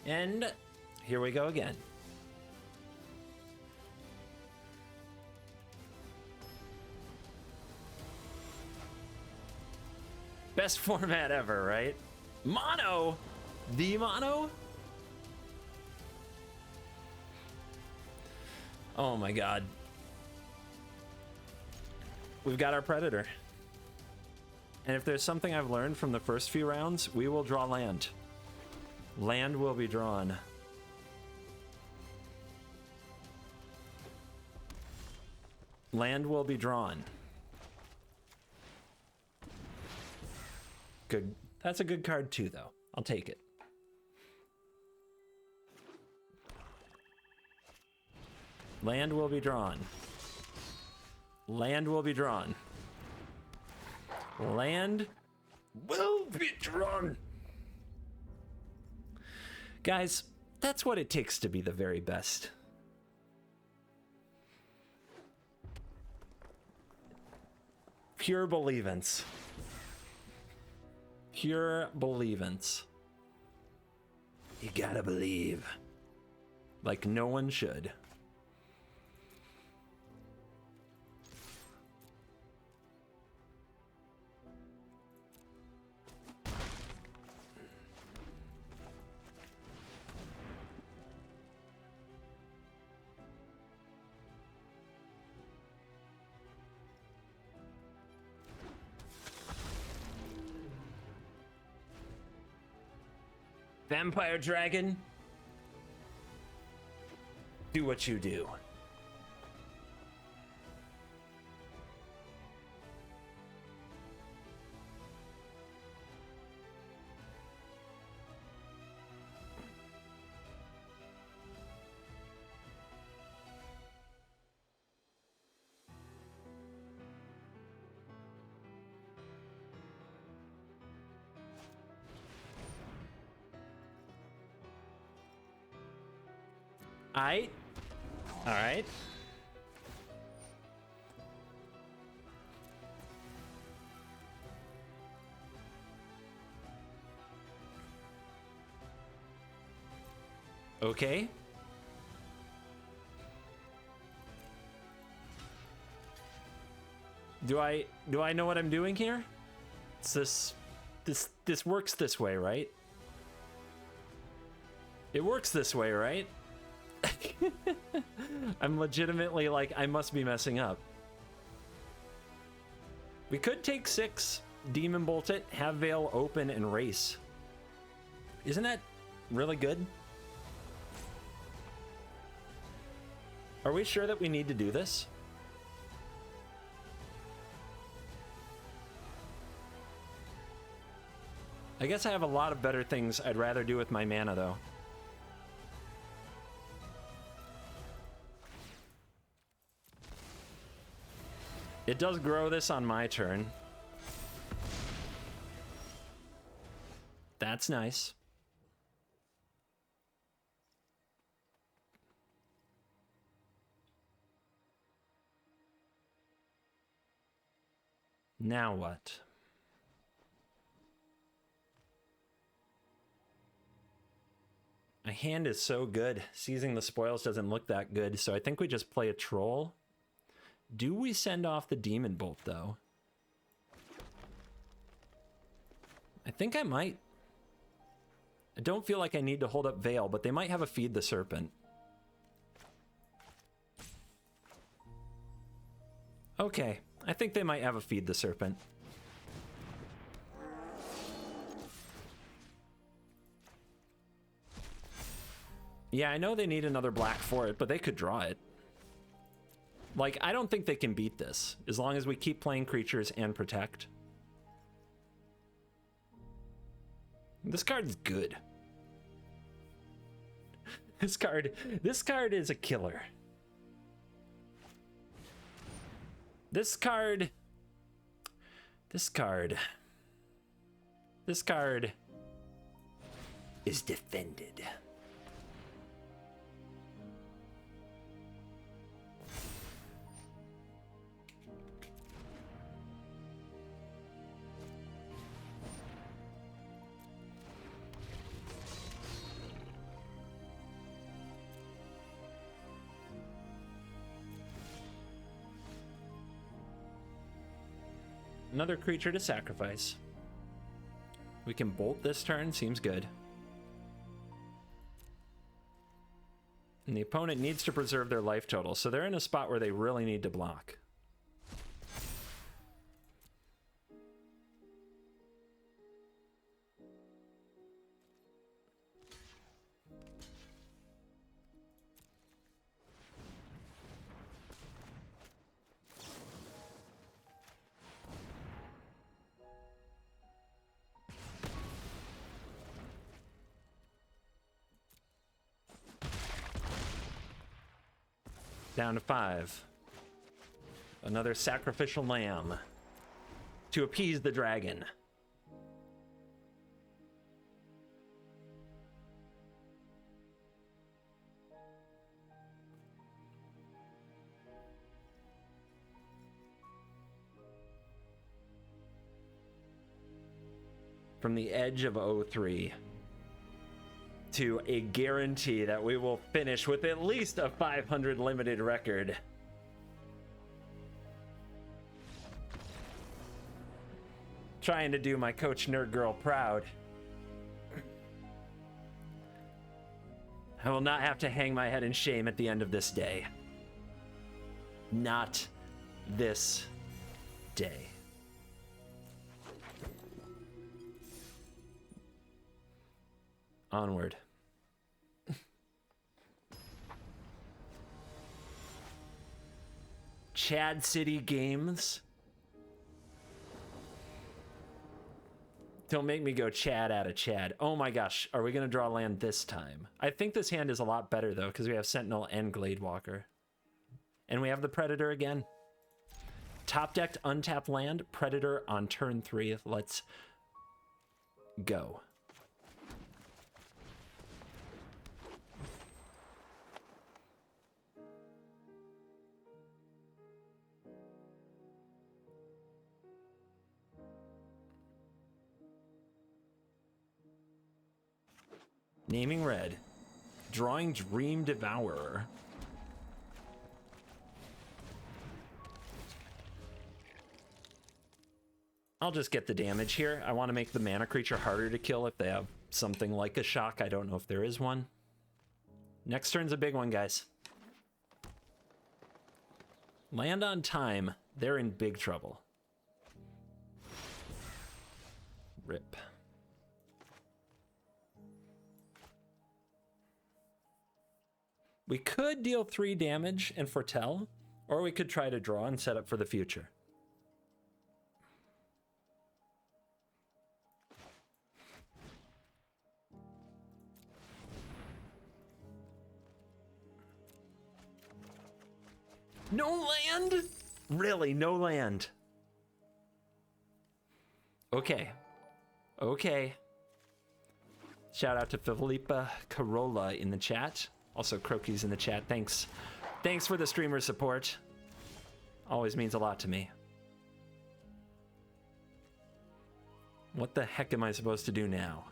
And here we go again. Best format ever, right? Mono! The mono? Oh my god. We've got our Predator. And if there's something I've learned from the first few rounds, we will draw land. Land will be drawn. Land will be drawn. Good. That's a good card too, though. I'll take it. Land will be drawn. Land will be drawn. Land will be drawn. Guys, that's what it takes to be the very best. Pure believance. Pure believance. You gotta believe. Like no one should. Vampire Dragon, do what you do. All right. Okay. Do I know what I'm doing here? It's this works this way, right? It works this way, right? I'm legitimately like, I must be messing up. We could take 6, Demon Bolt it, have Veil open, and race. Isn't that really good? Are we sure that we need to do this? I guess I have a lot of better things I'd rather do with my mana, though. It does grow this on my turn. That's nice. Now what? My hand is so good. Seizing the spoils doesn't look that good, so I think we just play a troll. Do we send off the Demon Bolt, though? I think I might. I don't feel like I need to hold up Veil, but they might have a Feed the Serpent. Okay, I think they might have a Feed the Serpent. Yeah, I know they need another black for it, but they could draw it. Like, I don't think they can beat this, as long as we keep playing creatures and protect. This card's good. This card is a killer. This card is defended. Another creature to sacrifice. We can bolt this turn, seems good. And the opponent needs to preserve their life total, so they're in a spot where they really need to block. Down to 5. Another sacrificial lamb to appease the dragon. From the edge of 03 to a guarantee that we will finish with at least a 500 limited record. Trying to do my Coach Nerd Girl proud. I will not have to hang my head in shame at the end of this day. Not this day. Onward. Chad City Games. Don't make me go Chad out of Chad. Oh my gosh, are we going to draw land this time? I think this hand is a lot better, though, because we have Sentinel and Gladewalker. And we have the Predator again. Top decked, untapped land, Predator on turn 3. Let's go. Naming red. Drawing Dream Devourer. I'll just get the damage here. I want to make the mana creature harder to kill if they have something like a shock. I don't know if there is one. Next turn's a big one, guys. Land on time. They're in big trouble. Rip. We could deal 3 damage and foretell, or we could try to draw and set up for the future. No land? Really, no land. Okay. Okay. Shout out to Philippa Carolla in the chat. Also, Croaky's in the chat. Thanks. Thanks for the streamer support. Always means a lot to me. What the heck am I supposed to do now?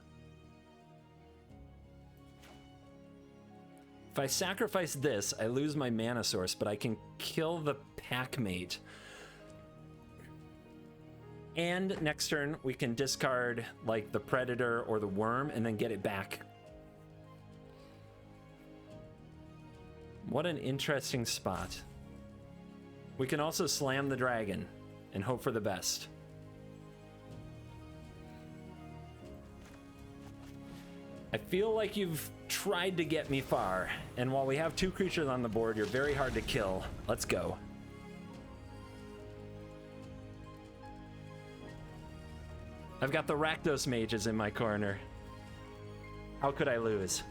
If I sacrifice this, I lose my mana source, but I can kill the Packmate. And next turn, we can discard, like, the Predator or the Worm, and then get it back. What an interesting spot. We can also slam the dragon and hope for the best. I feel like you've tried to get me far, and while we have 2 creatures on the board, you're very hard to kill. Let's go. I've got the Rakdos mages in my corner. How could I lose?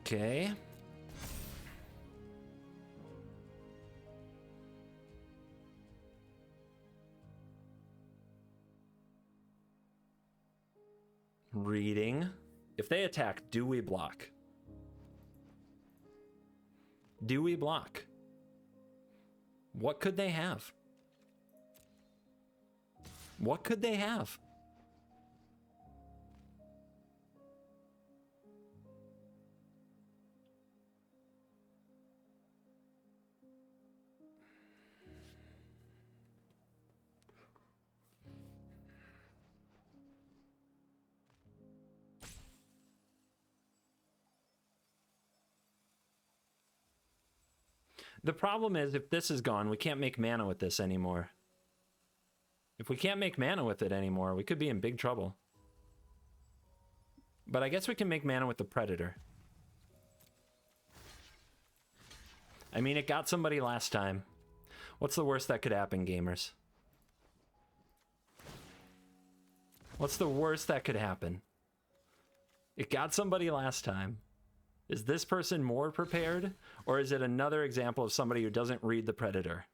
Okay. Reading. If they attack, do we block? Do we block? What could they have? What could they have? The problem is, if this is gone, we can't make mana with this anymore. If we can't make mana with it anymore, we could be in big trouble. But I guess we can make mana with the Predator. I mean, it got somebody last time. What's the worst that could happen, gamers? What's the worst that could happen? It got somebody last time. Is this person more prepared, or is it another example of somebody who doesn't read the Predator?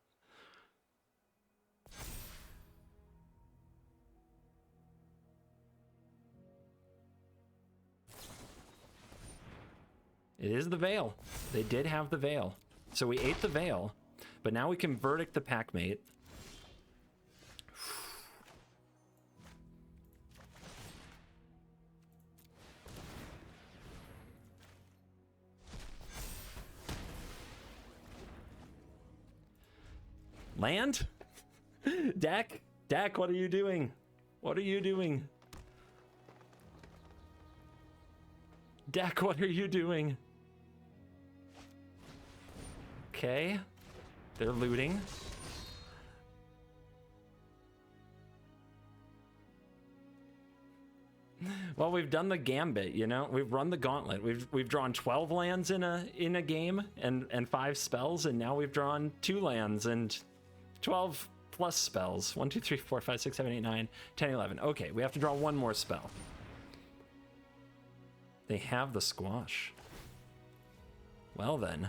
It is the Veil. They did have the Veil. So we ate the Veil, but now we can Verdict the Packmate. Land? Dak? Dak, what are you doing? What are you doing? Dak, what are you doing? Okay. They're looting. Well, we've done the gambit, you know? We've run the gauntlet. We've drawn 12 lands in a game and 5 spells, and now we've drawn 2 lands and 12 plus spells. 1, 2, 3, 4, 5, 6, 7, 8, 9, 10, 11. Okay, we have to draw 1 more spell. They have the squash. Well then.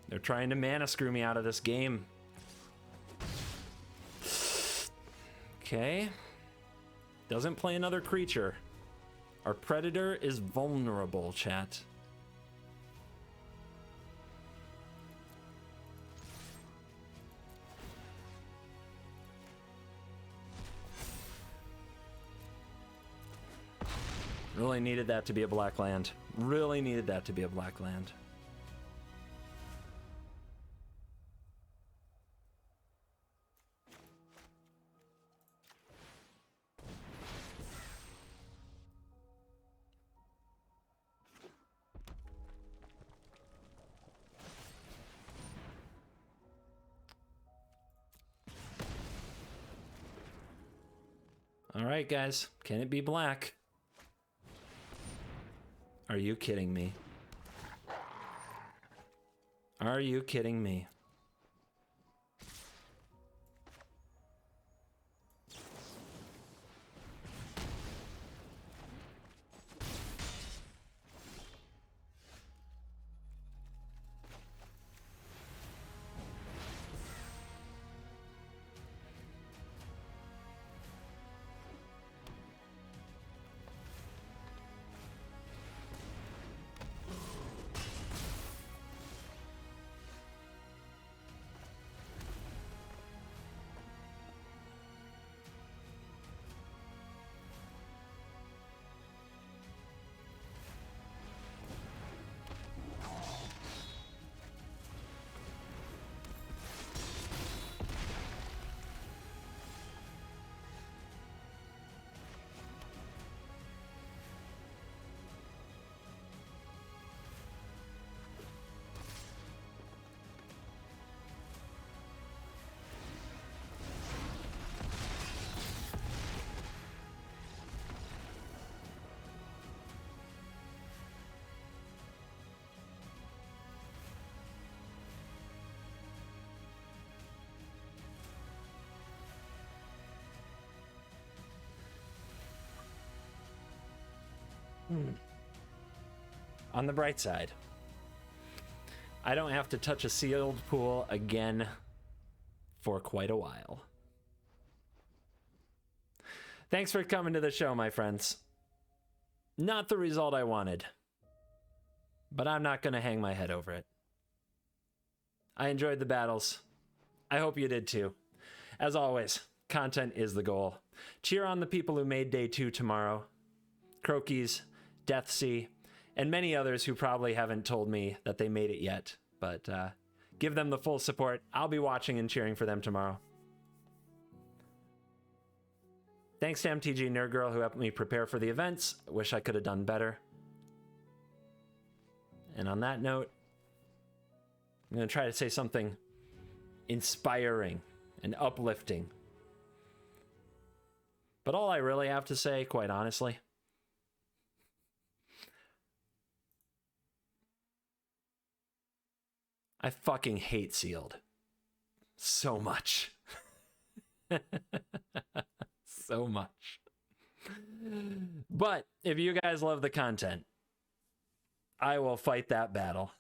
They're trying to mana screw me out of this game. Okay. Doesn't play another creature. Our predator is vulnerable, chat. Really needed that to be a black land. Really needed that to be a black land. All right, guys. Can it be black? Are you kidding me? Are you kidding me? On the bright side, I don't have to touch a sealed pool again for quite a while. Thanks for coming to the show, my friends. Not the result I wanted, but I'm not going to hang my head over it. I enjoyed the battles. I hope you did too. As always, content is the goal. Cheer on the people who made day 2 tomorrow. Croakies, Deathsea, and many others who probably haven't told me that they made it yet, but give them the full support. I'll be watching and cheering for them tomorrow. Thanks to MTG Nerd Girl who helped me prepare for the events. I wish I could have done better. And on that note, I'm going to try to say something inspiring and uplifting. But all I really have to say, quite honestly, I fucking hate sealed so much. So much. But if you guys love the content, I will fight that battle.